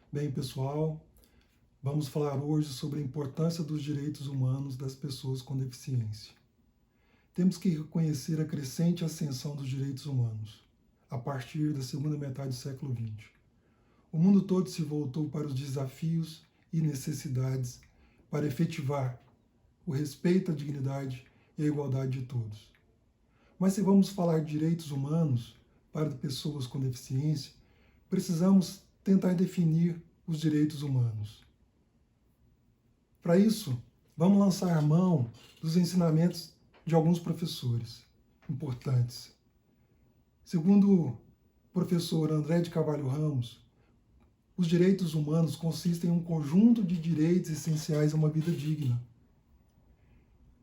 Bem, pessoal, vamos falar hoje sobre a importância dos direitos humanos das pessoas com deficiência. Temos que reconhecer a crescente ascensão dos direitos humanos a partir da segunda metade do século XX. O mundo todo se voltou para os desafios e necessidades para efetivar o respeito à dignidade e à igualdade de todos. Mas se vamos falar de direitos humanos para pessoas com deficiência, precisamos tentar definir os direitos humanos. Para isso, vamos lançar mão dos ensinamentos de alguns professores importantes. Segundo o professor André de Carvalho Ramos, os direitos humanos consistem em um conjunto de direitos essenciais a uma vida digna.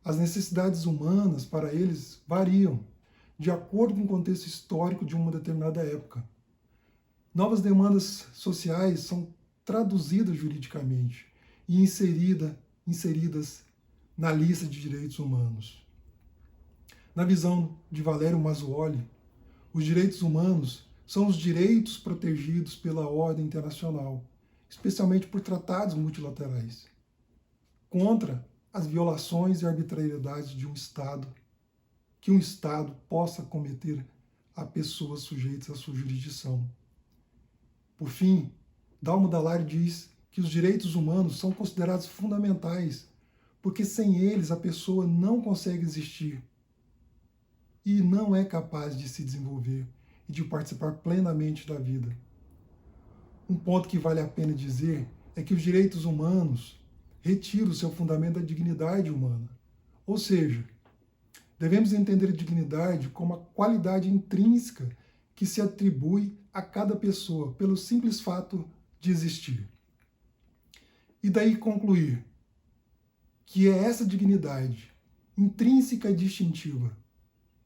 As necessidades humanas, para eles, variam de acordo com o contexto histórico de uma determinada época. Novas demandas sociais são traduzidas juridicamente e inseridas na lista de direitos humanos. Na visão de Valério Mazzuoli, os direitos humanos são os direitos protegidos pela ordem internacional, especialmente por tratados multilaterais, contra as violações e arbitrariedades de um Estado, que um Estado possa cometer a pessoas sujeitas à sua jurisdição. Por fim, Dalmo Dallari diz que os direitos humanos são considerados fundamentais, porque sem eles a pessoa não consegue existir e não é capaz de se desenvolver e de participar plenamente da vida. Um ponto que vale a pena dizer é que os direitos humanos retiram o seu fundamento da dignidade humana. Ou seja, devemos entender a dignidade como a qualidade intrínseca que se atribui a cada pessoa pelo simples fato de existir. E daí concluir que é essa dignidade intrínseca e distintiva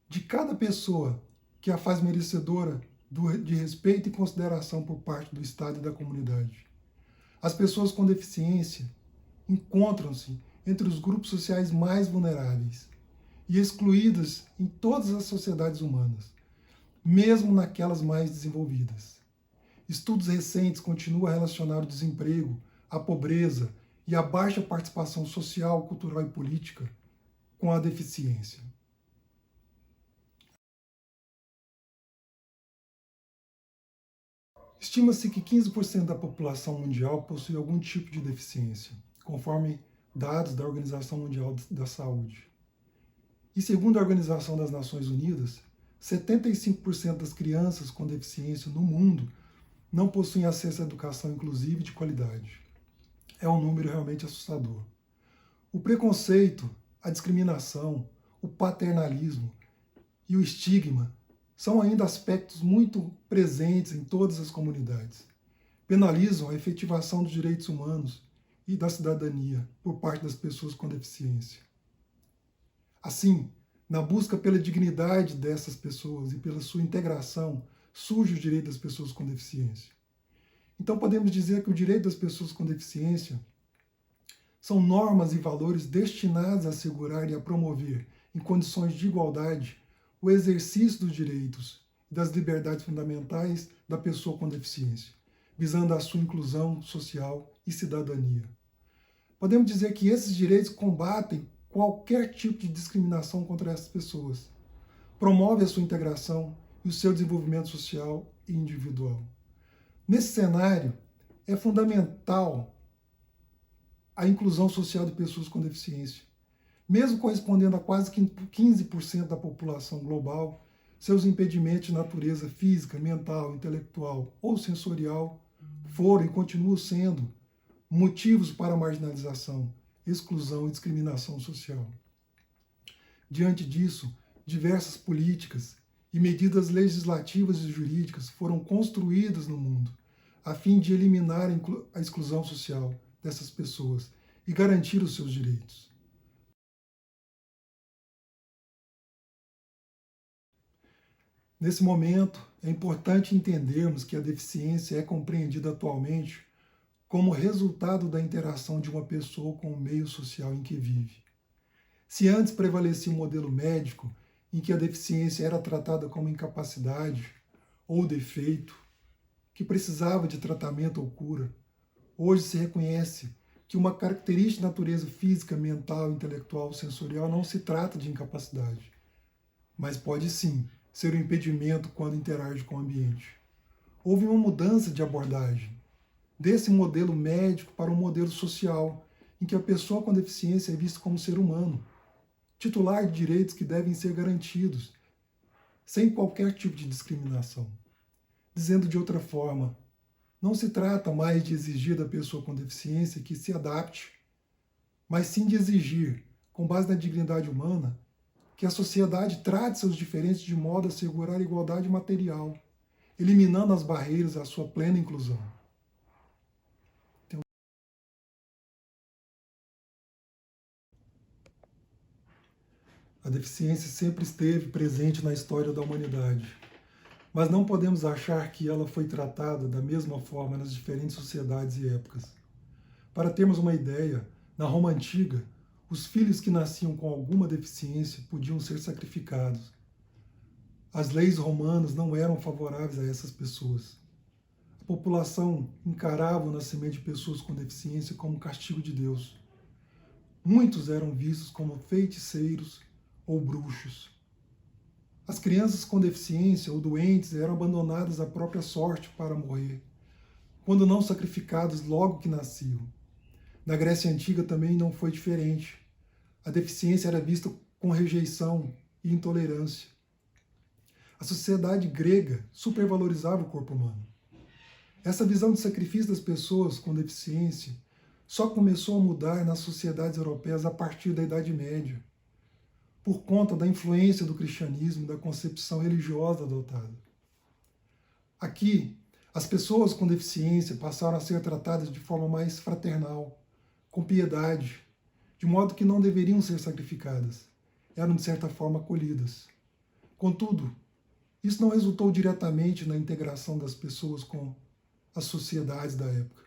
de cada pessoa que a faz merecedora de respeito e consideração por parte do Estado e da comunidade. As pessoas com deficiência encontram-se entre os grupos sociais mais vulneráveis e excluídas em todas as sociedades humanas, mesmo naquelas mais desenvolvidas. Estudos recentes continuam a relacionar o desemprego, a pobreza e a baixa participação social, cultural e política com a deficiência. Estima-se que 15% da população mundial possui algum tipo de deficiência, conforme dados da Organização Mundial da Saúde. E segundo a Organização das Nações Unidas, 75% das crianças com deficiência no mundo não possuem acesso à educação inclusiva e de qualidade. É um número realmente assustador. O preconceito, a discriminação, o paternalismo e o estigma são ainda aspectos muito presentes em todas as comunidades. Penalizam a efetivação dos direitos humanos e da cidadania por parte das pessoas com deficiência. Assim, na busca pela dignidade dessas pessoas e pela sua integração, surge o direito das pessoas com deficiência. Então podemos dizer que o direito das pessoas com deficiência são normas e valores destinados a assegurar e a promover, em condições de igualdade, o exercício dos direitos e das liberdades fundamentais da pessoa com deficiência, visando a sua inclusão social e cidadania. Podemos dizer que esses direitos combatem qualquer tipo de discriminação contra essas pessoas, promove a sua integração e o seu desenvolvimento social e individual. Nesse cenário, é fundamental a inclusão social de pessoas com deficiência. Mesmo correspondendo a quase 15% da população global, seus impedimentos de natureza física, mental, intelectual ou sensorial foram e continuam sendo motivos para a marginalização, exclusão e discriminação social. Diante disso, diversas políticas e medidas legislativas e jurídicas foram construídas no mundo a fim de eliminar a exclusão social dessas pessoas e garantir os seus direitos. Nesse momento, é importante entendermos que a deficiência é compreendida atualmente como resultado da interação de uma pessoa com o meio social em que vive. Se antes prevalecia um modelo médico em que a deficiência era tratada como incapacidade ou defeito, que precisava de tratamento ou cura, Hoje se reconhece que uma característica de natureza física, mental, intelectual, sensorial não se trata de incapacidade, mas pode sim ser um impedimento quando interage com o ambiente. Houve uma mudança de abordagem desse modelo médico para um modelo social, em que a pessoa com deficiência é vista como ser humano, titular de direitos que devem ser garantidos, sem qualquer tipo de discriminação. Dizendo de outra forma, não se trata mais de exigir da pessoa com deficiência que se adapte, mas sim de exigir, com base na dignidade humana, que a sociedade trate seus diferentes de modo a assegurar a igualdade material, eliminando as barreiras à sua plena inclusão. A deficiência sempre esteve presente na história da humanidade, mas não podemos achar que ela foi tratada da mesma forma nas diferentes sociedades e épocas. Para termos uma ideia, na Roma Antiga, os filhos que nasciam com alguma deficiência podiam ser sacrificados. As leis romanas não eram favoráveis a essas pessoas. A população encarava o nascimento de pessoas com deficiência como um castigo de Deus. Muitos eram vistos como feiticeiros ou bruxos. As crianças com deficiência ou doentes eram abandonadas à própria sorte para morrer, quando não sacrificadas logo que nasciam. Na Grécia Antiga também não foi diferente. A deficiência era vista com rejeição e intolerância. A sociedade grega supervalorizava o corpo humano. Essa visão de sacrifício das pessoas com deficiência só começou a mudar nas sociedades europeias a partir da Idade Média, por conta da influência do cristianismo e da concepção religiosa adotada. Aqui, as pessoas com deficiência passaram a ser tratadas de forma mais fraternal, com piedade, de modo que não deveriam ser sacrificadas, eram de certa forma acolhidas. Contudo, isso não resultou diretamente na integração das pessoas com as sociedades da época.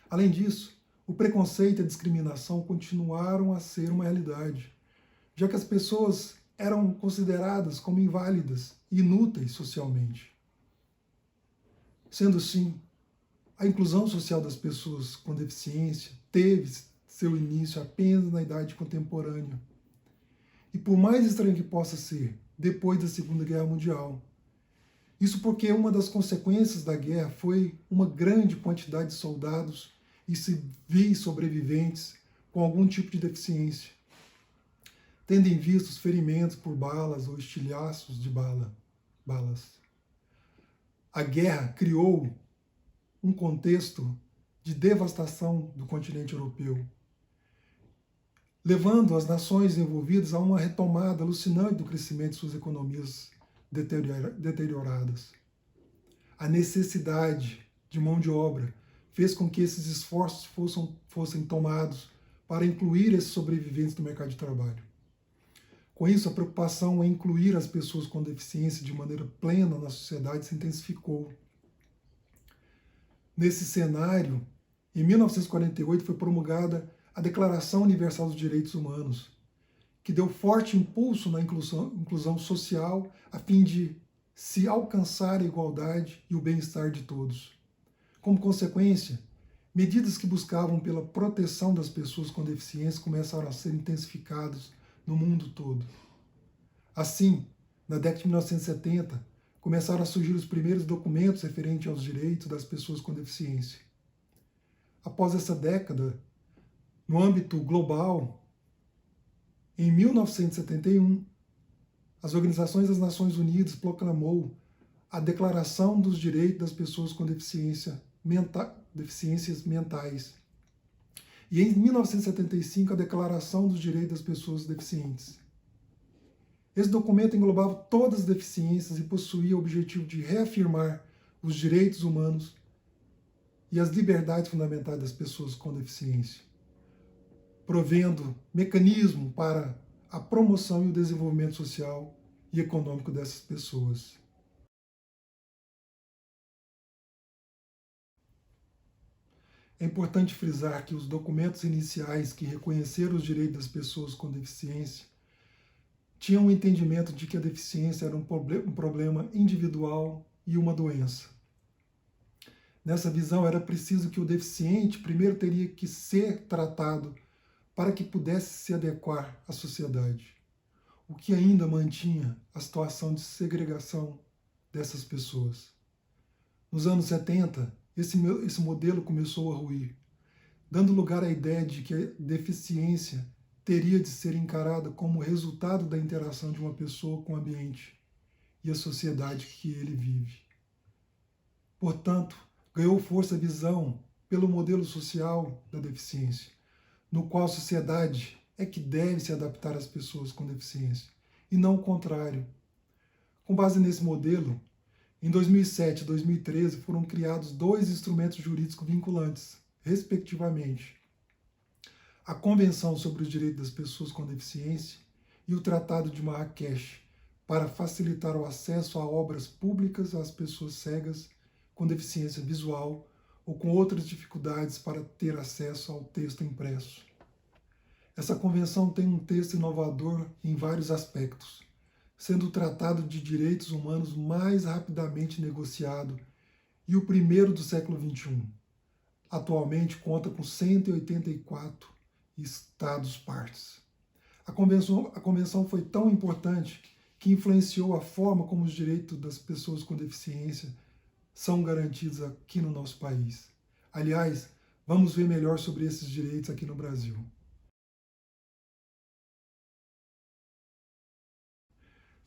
Além disso, o preconceito e a discriminação continuaram a ser uma realidade, já que as pessoas eram consideradas como inválidas e inúteis socialmente. Sendo assim, a inclusão social das pessoas com deficiência teve seu início apenas na idade contemporânea. E por mais estranho que possa ser, depois da Segunda Guerra Mundial. Isso porque uma das consequências da guerra foi uma grande quantidade de soldados e civis sobreviventes com algum tipo de deficiência, tendo em vista os ferimentos por balas ou estilhaços de balas. A guerra criou um contexto de devastação do continente europeu, levando as nações envolvidas a uma retomada alucinante do crescimento de suas economias deterioradas. A necessidade de mão de obra fez com que esses esforços fossem tomados para incluir esses sobreviventes no mercado de trabalho. Com isso, a preocupação em incluir as pessoas com deficiência de maneira plena na sociedade se intensificou. Nesse cenário, em 1948 foi promulgada a Declaração Universal dos Direitos Humanos, que deu forte impulso na inclusão social a fim de se alcançar a igualdade e o bem-estar de todos. Como consequência, medidas que buscavam pela proteção das pessoas com deficiência começaram a ser intensificadas no mundo todo. Assim, na década de 1970, começaram a surgir os primeiros documentos referentes aos direitos das pessoas com deficiência. Após essa década, no âmbito global, em 1971, as Organizações das Nações Unidas proclamou a Declaração dos Direitos das Pessoas com Deficiências Mentais. E em 1975, a Declaração dos Direitos das Pessoas Deficientes. Esse documento englobava todas as deficiências e possuía o objetivo de reafirmar os direitos humanos e as liberdades fundamentais das pessoas com deficiência, provendo mecanismo para a promoção e o desenvolvimento social e econômico dessas pessoas. É importante frisar que os documentos iniciais que reconheceram os direitos das pessoas com deficiência tinham o entendimento de que a deficiência era um problema individual e uma doença. Nessa visão, era preciso que o deficiente primeiro teria que ser tratado para que pudesse se adequar à sociedade, o que ainda mantinha a situação de segregação dessas pessoas. Nos anos 70, esse modelo começou a ruir, dando lugar à ideia de que a deficiência teria de ser encarada como resultado da interação de uma pessoa com o ambiente e a sociedade que ele vive. Portanto, ganhou força a visão pelo modelo social da deficiência, no qual a sociedade é que deve se adaptar às pessoas com deficiência, e não o contrário. Com base nesse modelo, em 2007 e 2013 foram criados 2 instrumentos jurídicos vinculantes, respectivamente: a Convenção sobre os Direitos das Pessoas com Deficiência e o Tratado de Marrakech, para facilitar o acesso a obras públicas às pessoas cegas com deficiência visual ou com outras dificuldades para ter acesso ao texto impresso. Essa convenção tem um texto inovador em vários aspectos, sendo o Tratado de Direitos Humanos mais rapidamente negociado e o primeiro do século XXI. Atualmente conta com 184 Estados-partes. A convenção foi tão importante que influenciou a forma como os direitos das pessoas com deficiência são garantidos aqui no nosso país. Aliás, vamos ver melhor sobre esses direitos aqui no Brasil.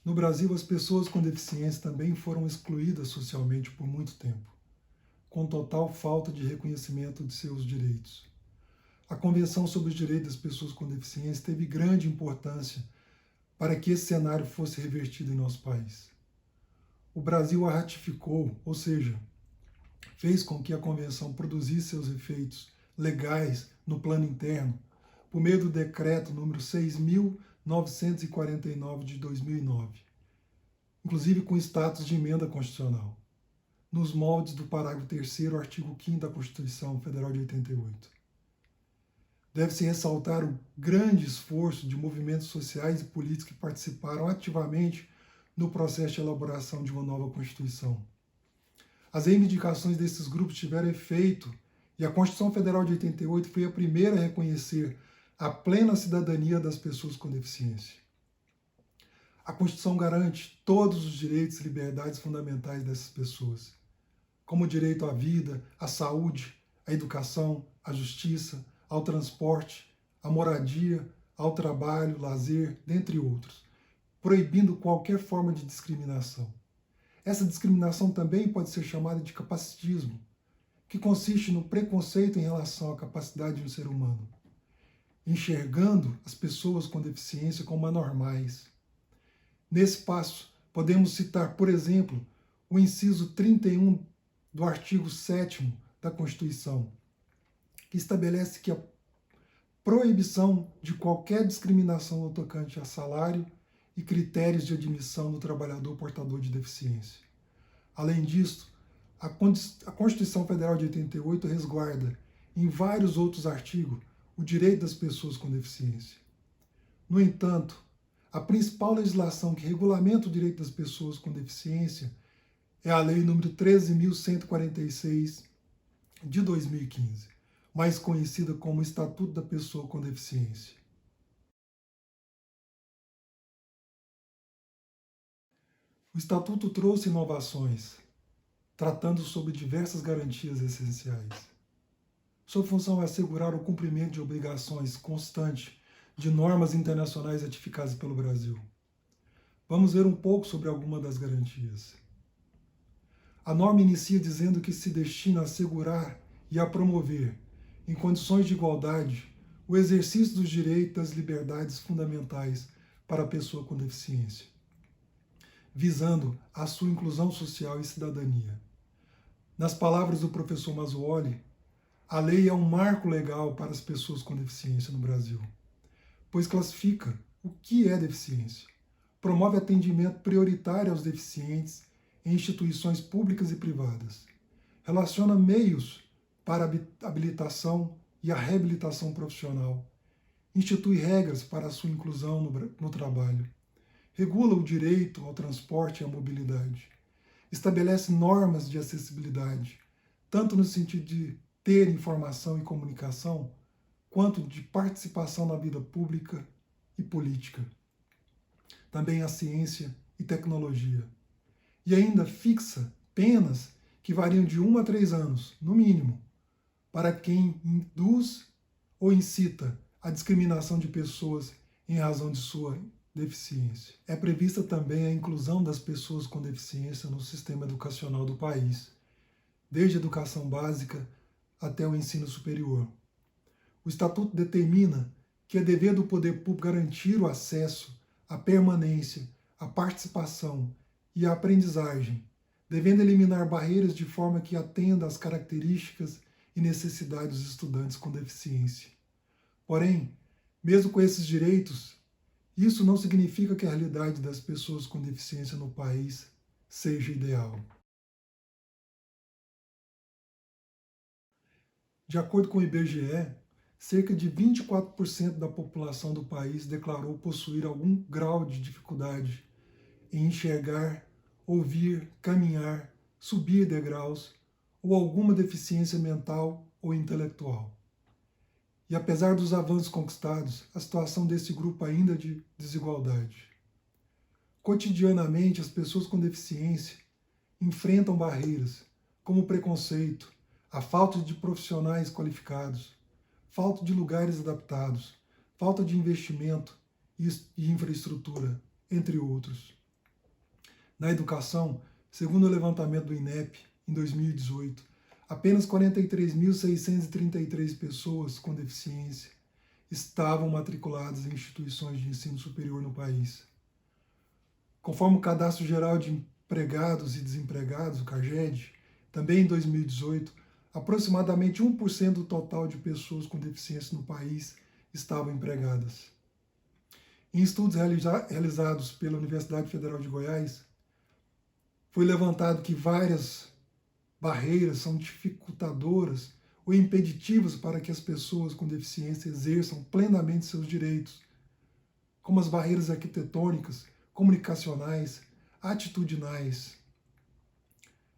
No Brasil, as pessoas com deficiência também foram excluídas socialmente por muito tempo, com total falta de reconhecimento de seus direitos. A Convenção sobre os Direitos das Pessoas com Deficiência teve grande importância para que esse cenário fosse revertido em nosso país. O Brasil a ratificou, ou seja, fez com que a Convenção produzisse seus efeitos legais no plano interno, por meio do Decreto número 6.949 de 2009, inclusive com status de emenda constitucional, nos moldes do parágrafo 3º, artigo 5º da Constituição Federal de 88. Deve-se ressaltar o grande esforço de movimentos sociais e políticos que participaram ativamente no processo de elaboração de uma nova Constituição. As reivindicações desses grupos tiveram efeito e a Constituição Federal de 88 foi a primeira a reconhecer a plena cidadania das pessoas com deficiência. A Constituição garante todos os direitos e liberdades fundamentais dessas pessoas, como o direito à vida, à saúde, à educação, à justiça, ao transporte, à moradia, ao trabalho, lazer, dentre outros, proibindo qualquer forma de discriminação. Essa discriminação também pode ser chamada de capacitismo, que consiste no preconceito em relação à capacidade de um ser humano, enxergando as pessoas com deficiência como anormais. Nesse passo, podemos citar, por exemplo, o inciso 31 do artigo 7º da Constituição, que estabelece que a proibição de qualquer discriminação no tocante a salário e critérios de admissão do trabalhador portador de deficiência. Além disso, a Constituição Federal de 88 resguarda, em vários outros artigos, o direito das pessoas com deficiência. No entanto, a principal legislação que regulamenta o direito das pessoas com deficiência é a Lei nº 13.146 de 2015, mais conhecida como Estatuto da Pessoa com Deficiência. O Estatuto trouxe inovações, tratando sobre diversas garantias essenciais. Sua função é assegurar o cumprimento de obrigações constante de normas internacionais ratificadas pelo Brasil. Vamos ver um pouco sobre alguma das garantias. A norma inicia dizendo que se destina a assegurar e a promover, em condições de igualdade, o exercício dos direitos e das liberdades fundamentais para a pessoa com deficiência, visando a sua inclusão social e cidadania. Nas palavras do professor Mazzuoli, a lei é um marco legal para as pessoas com deficiência no Brasil, pois classifica o que é deficiência, promove atendimento prioritário aos deficientes em instituições públicas e privadas, relaciona meios para a habilitação e a reabilitação profissional, institui regras para a sua inclusão no trabalho, regula o direito ao transporte e à mobilidade, estabelece normas de acessibilidade, tanto no sentido de ter informação e comunicação, quanto de participação na vida pública e política. Também a ciência e tecnologia. E ainda fixa penas que variam de 1 a 3 anos, no mínimo, para quem induz ou incita a discriminação de pessoas em razão de sua deficiência. É prevista também a inclusão das pessoas com deficiência no sistema educacional do país, desde a educação básica até o ensino superior. O Estatuto determina que é dever do poder público garantir o acesso, a permanência, a participação e a aprendizagem, devendo eliminar barreiras de forma que atenda às características e necessidades dos estudantes com deficiência. Porém, mesmo com esses direitos, isso não significa que a realidade das pessoas com deficiência no país seja ideal. De acordo com o IBGE, cerca de 24% da população do país declarou possuir algum grau de dificuldade em enxergar, ouvir, caminhar, subir degraus ou alguma deficiência mental ou intelectual. E apesar dos avanços conquistados, a situação desse grupo ainda é de desigualdade. Cotidianamente, as pessoas com deficiência enfrentam barreiras como o preconceito, a falta de profissionais qualificados, falta de lugares adaptados, falta de investimento e infraestrutura, entre outros. Na educação, segundo o levantamento do INEP, em 2018, apenas 43.633 pessoas com deficiência estavam matriculadas em instituições de ensino superior no país. Conforme o Cadastro Geral de Empregados e Desempregados, o CAGED, também em 2018, aproximadamente 1% do total de pessoas com deficiência no país estavam empregadas. Em estudos realizados pela Universidade Federal de Goiás, foi levantado que várias barreiras são dificultadoras ou impeditivas para que as pessoas com deficiência exerçam plenamente seus direitos, como as barreiras arquitetônicas, comunicacionais, atitudinais.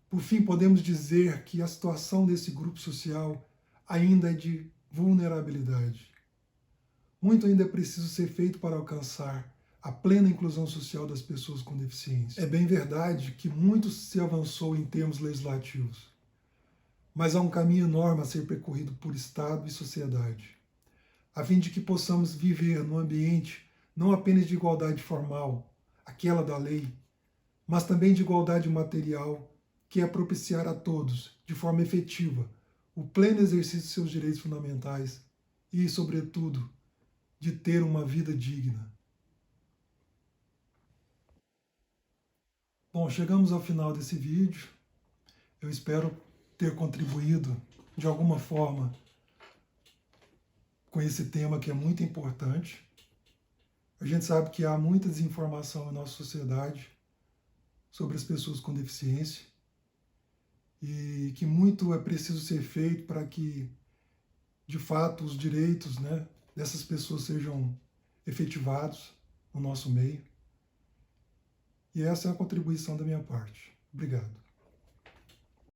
Por fim, podemos dizer que a situação desse grupo social ainda é de vulnerabilidade. Muito ainda é preciso ser feito para alcançar a plena inclusão social das pessoas com deficiência. É bem verdade que muito se avançou em termos legislativos, mas há um caminho enorme a ser percorrido por Estado e sociedade, a fim de que possamos viver num ambiente não apenas de igualdade formal, aquela da lei, mas também de igualdade material, que é propiciar a todos, de forma efetiva, o pleno exercício de seus direitos fundamentais e, sobretudo, de ter uma vida digna. Bom, chegamos ao final desse vídeo. Eu espero ter contribuído de alguma forma com esse tema que é muito importante. A gente sabe que há muita desinformação na nossa sociedade sobre as pessoas com deficiência e que muito é preciso ser feito para que, de fato, os direitos, dessas pessoas sejam efetivados no nosso meio. E essa é a contribuição da minha parte. Obrigado.